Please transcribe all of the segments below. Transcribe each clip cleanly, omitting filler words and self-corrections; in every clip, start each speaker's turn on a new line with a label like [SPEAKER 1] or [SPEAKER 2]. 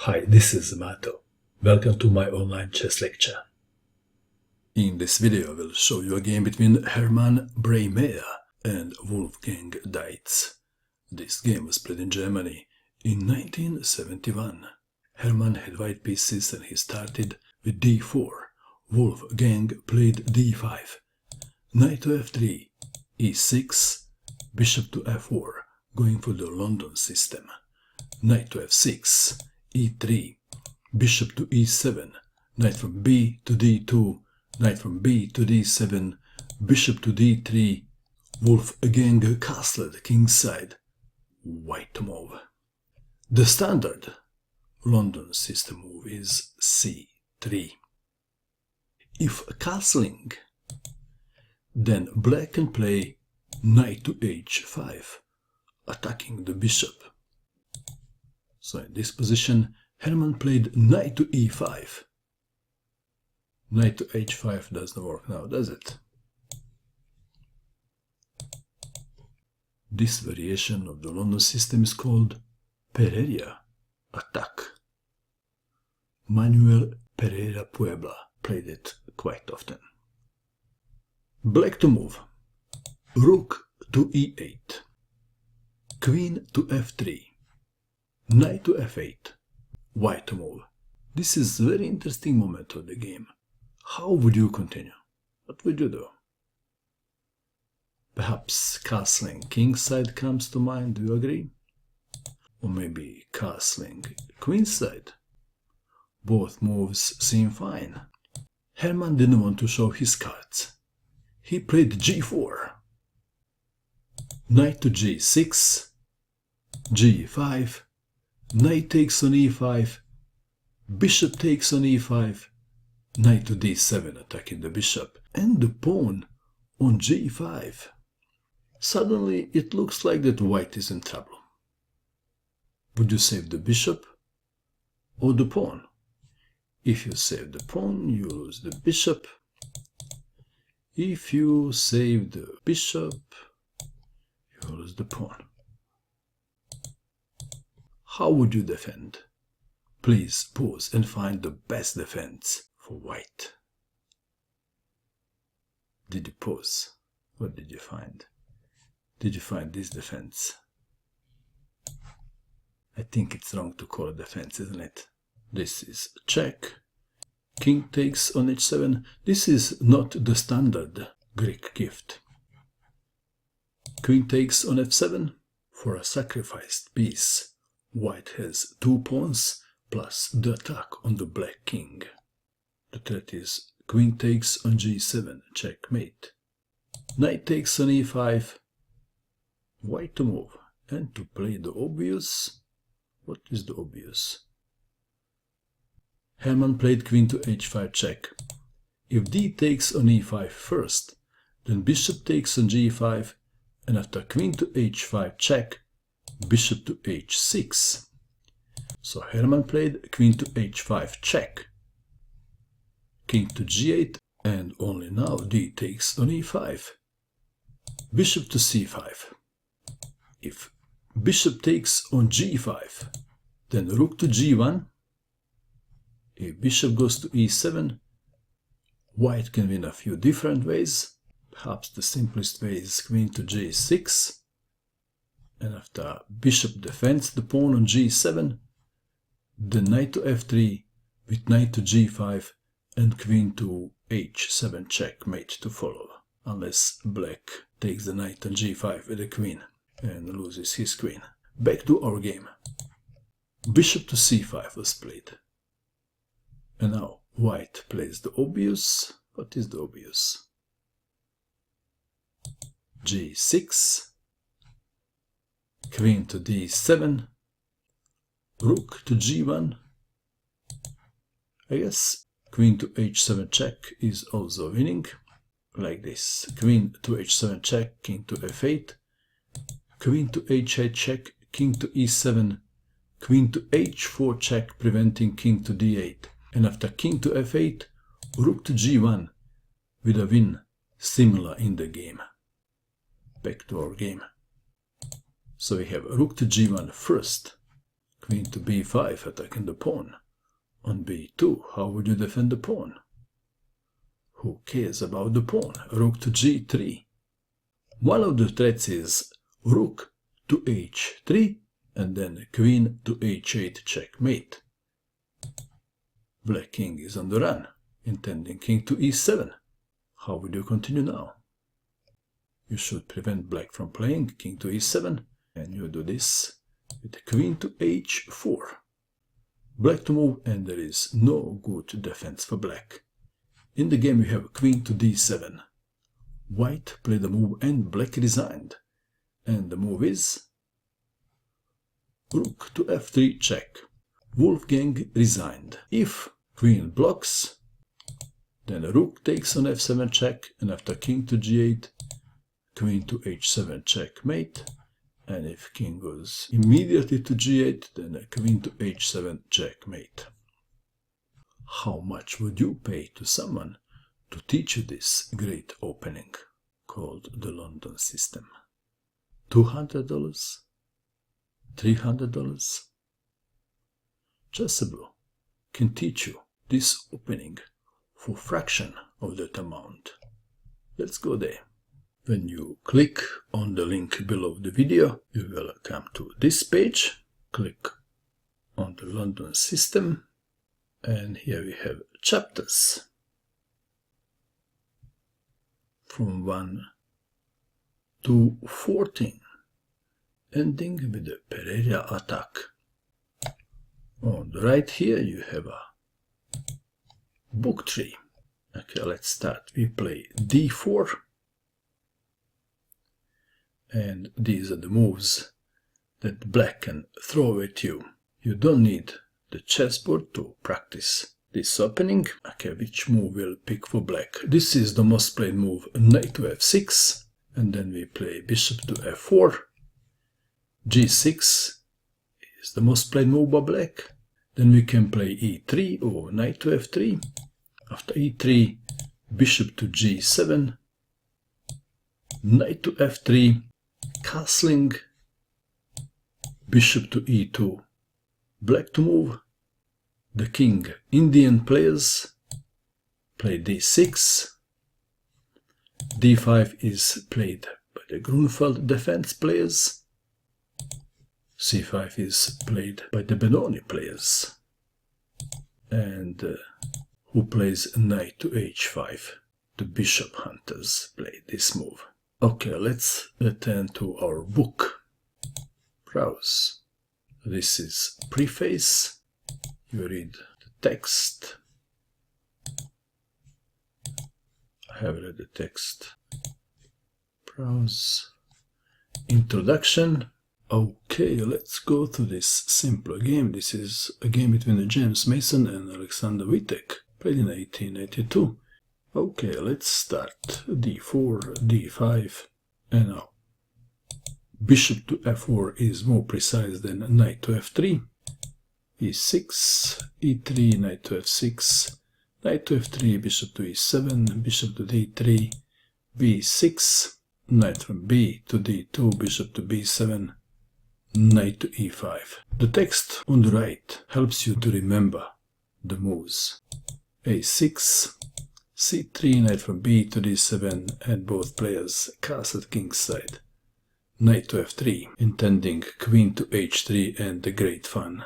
[SPEAKER 1] Hi, this is Mato. Welcome to my online chess lecture. In this video I will show you a game between Hermann Brameyer and Wolfgang Dietze. This game was played in Germany in 1971. Hermann had white pieces and he started with d4. Wolfgang played d5. Knight to f3, e6, bishop to f4, going for the London system. Knight to f6, e3, bishop to e7, knight from b to d2, knight from b to d7, bishop to d3, Wolfgang castled kingside, white move. The standard London system move is c3. If castling, then black can play knight to h5, attacking the bishop. So in this position, Hermann played knight to e5. Knight to h5 doesn't work now, does it? This variation of the London system is called Pereyra Attack. Manuel Pereyra Puebla played it quite often. Black to move. Rook to e8. Queen to f3. Knight to f8. White to move. This is a very interesting moment of the game. How would you continue? What would you do? Perhaps castling kingside comes to mind, do you agree? Or maybe castling queenside. Both moves seem fine. Hermann didn't want to show his cards. He played g4. Knight to g6, g5, knight takes on e5, bishop takes on e5, knight to d7 attacking the bishop, and the pawn on g5. Suddenly it looks like that white is in trouble. Would you save the bishop or the pawn? If you save the pawn, you lose the bishop. If you save the bishop, you lose the pawn. How would you defend? Please pause and find the best defense for white. Did you pause? What did you find? Did you find this defense? I think it's wrong to call it defense, isn't it? This is check. King takes on h7. This is not the standard Greek gift. Queen takes on f7 for a sacrificed piece. White has two pawns plus the attack on the black king. The threat is queen takes on g7, checkmate. Knight takes on e5. White to move. And to play the obvious. What is the obvious? Hermann played queen to h5 check. If d takes on e5 first, then bishop takes on g5, and after queen to h5 check, bishop to h6. So Hermann played queen to h5 check, king to g8, and only now d takes on e5. Bishop to c5. If bishop takes on g5, then rook to g1. If bishop goes to e7, white can win a few different ways. Perhaps the simplest way is queen to g6. And after bishop defends the pawn on g7, then knight to f3 with knight to g5 and queen to h7 checkmate to follow. Unless black takes the knight on g5 with the queen and loses his queen. Back to our game. Bishop to c5 was played. And now white plays the obvious. What is the obvious? g6, queen to d7, rook to g1. I guess queen to h7 check is also winning. Like this. Queen to h7 check, king to f8, queen to h8 check, king to e7, queen to h4 check, preventing king to d8. And after king to f8, rook to g1 with a win similar in the game. Back to our game. So we have rook to g1 first, Queen to b5, attacking the pawn. On b2, how would you defend the pawn? Who cares about the pawn? Rook to g3. One of the threats is rook to h3, and then queen to h8 checkmate. Black king is on the run, intending king to e7. How would you continue now? You should prevent black from playing king to e7, and you do this with queen to h4. Black to move, and there is no good defense for black. In the game you have queen to d7. White played the move and black resigned. And the move is rook to f3 check. Wolfgang resigned. If queen blocks, then rook takes on f7 check, and after king to g8, queen to h7 checkmate. And if king goes immediately to g8, then queen to h7 checkmate. How much would you pay to someone to teach you this great opening called the London System? $200? $300? Chessable can teach you this opening for fraction of that amount. Let's go there. When you click on the link below the video, you will come to this page. Click on the London System, and here we have chapters from 1 to 14, ending with the Pereyra Attack. On the right here you have a book tree. Okay, let's start. We play d4. And these are the moves that black can throw at you. You don't need the chessboard to practice this opening. Okay, which move will pick for black? This is the most played move, knight to f6. And then we play bishop to f4. g6 is the most played move by black. Then we can play e3 or knight to f3. After e3, bishop to g7. Knight to f3. Castling, bishop to e2, black to move. The king Indian players play d6. d5 is played by the Grunfeld defense players. c5 is played by the Benoni players. And who plays knight to h5? The bishop hunters play this move. Okay, let's return to our book. Browse. This is preface. You read the text. I have read the text. Browse. Introduction. Okay, let's go to this simple game. This is a game between James Mason and Alexander Wittek, played in 1882. Okay, let's start. d4, d5, and now bishop to f4 is more precise than knight to f3. e6, e3, knight to f6, knight to f3, bishop to e7, bishop to d3, b6, knight from b to d2, bishop to b7, knight to e5. The text on the right helps you to remember the moves. a6, c3, knight from b to d7, and both players castle king's side. Knight to f3, intending queen to h3 and the great fun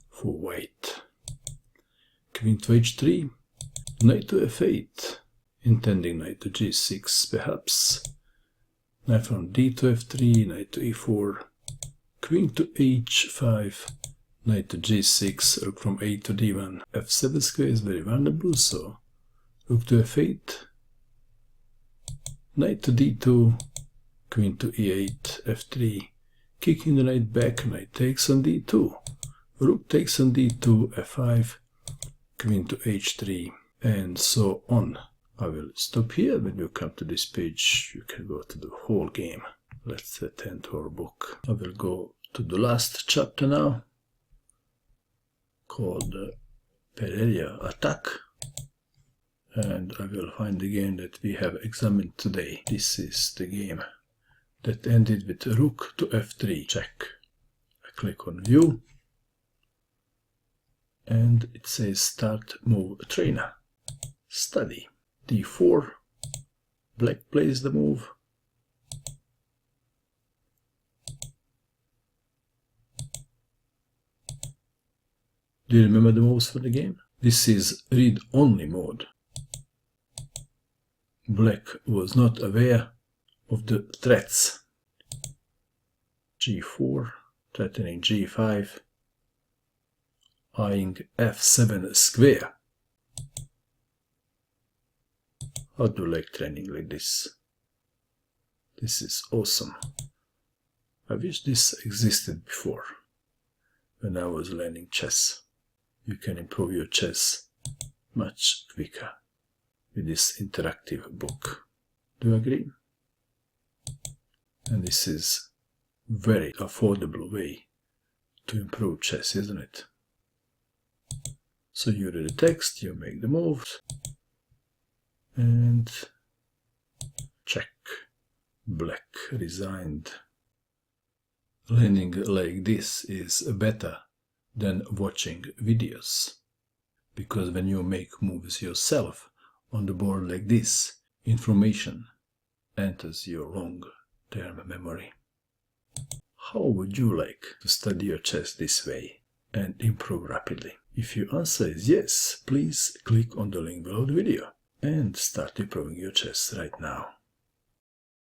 [SPEAKER 1] for white. Queen to h3, knight to f8, intending knight to g6 perhaps. Knight from d to f3, knight to e4, queen to h5, knight to g6, rook from a to d1. f7 square is very vulnerable, so rook to f8, knight to d2, queen to e8, f3, kicking the knight back, knight takes on d2, rook takes on d2, f5, queen to h3, and so on. I will stop here. When you come to this page, you can go to the whole game. Let's return to our book. I will go to the last chapter now, called Pereyra Attack. And I will find the game that we have examined today. This is the game that ended with rook to f3 check. I click on view, and it says start move trainer. Study. D4. Black plays the move. Do you remember the moves for the game? This is read-only mode. Black was not aware of the threats. G4, threatening G5, eyeing F7 square. How do you like training like this? This is awesome. I wish this existed before, when I was learning chess. You can improve your chess much quicker with this interactive book. Do you agree? And this is very affordable way to improve chess, isn't it? So you read the text, you make the moves, and check. Black resigned. Learning like this is better than watching videos, because when you make moves yourself on the board like this, information enters your long-term memory. How would you like to study your chess this way and improve rapidly? If your answer is yes, please click on the link below the video and start improving your chess right now.